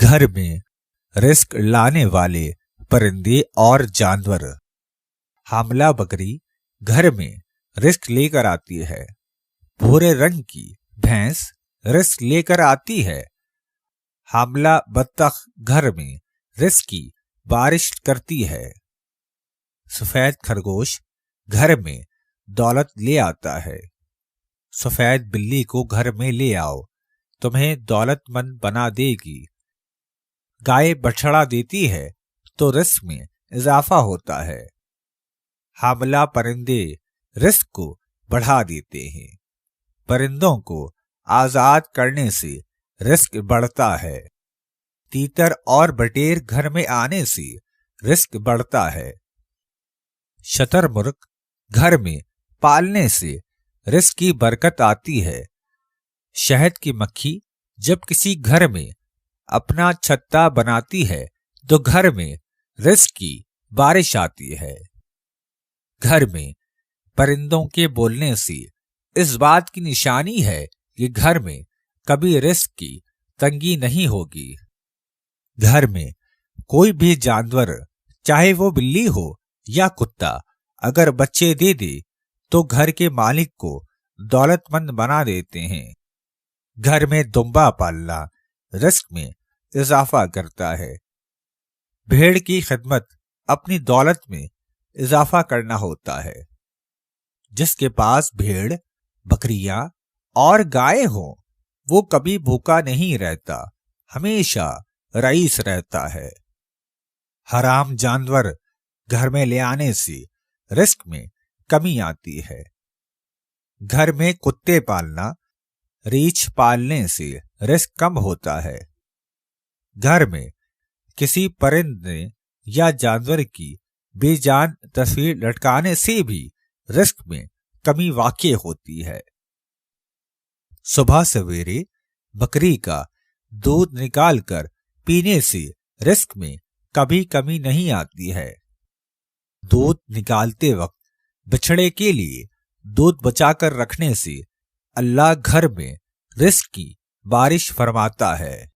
گھر میں رزق لانے والے پرندے اور جانور۔ حاملہ بکری گھر میں رزق لے کر آتی ہے۔ بھورے رنگ کی بھینس رزق لے کر آتی ہے۔ حاملہ بطخ گھر میں رزق کی بارش کرتی ہے۔ سفید خرگوش گھر میں دولت لے آتا ہے۔ سفید بلی کو گھر میں لے آؤ، تمہیں دولت مند بنا دے گی۔ گائے بچھڑا دیتی ہے تو رزق میں اضافہ ہوتا ہے۔ حاملہ پرندے رزق کو بڑھا دیتے ہیں۔ پرندوں کو آزاد کرنے سے رزق بڑھتا ہے۔ تیتر اور بٹیر گھر میں آنے سے رزق بڑھتا ہے۔ شتر مرغ گھر میں پالنے سے رزق کی برکت آتی ہے۔ شہد کی مکھی جب کسی گھر میں اپنا چھتا بناتی ہے تو گھر میں رزق کی بارش آتی ہے۔ گھر میں پرندوں کے بولنے سے اس بات کی نشانی ہے کہ گھر میں کبھی رزق کی تنگی نہیں ہوگی۔ گھر میں کوئی بھی جانور، چاہے وہ بلی ہو یا کتا، اگر بچے دے دے تو گھر کے مالک کو دولت مند بنا دیتے ہیں۔ گھر میں دمبا پالنا رزق میں اضافہ کرتا ہے۔ بھیڑ کی خدمت اپنی دولت میں اضافہ کرنا ہوتا ہے۔ جس کے پاس بھیڑ، بکریاں اور گائے ہوں وہ کبھی بھوکا نہیں رہتا، ہمیشہ رئیس رہتا ہے۔ حرام جانور گھر میں لے آنے سے رزق میں کمی آتی ہے۔ گھر میں کتے پالنا، ریچھ پالنے سے رزق کم ہوتا ہے۔ گھر میں کسی پرندے یا جانور کی بے جان تصویر لٹکانے سے بھی رزق میں کمی واقع ہوتی ہے۔ صبح سویرے بکری کا دودھ نکال کر پینے سے رزق میں کبھی کمی نہیں آتی ہے۔ دودھ نکالتے وقت بچھڑے کے لیے دودھ بچا کر رکھنے سے اللہ گھر میں رزق کی بارش فرماتا ہے۔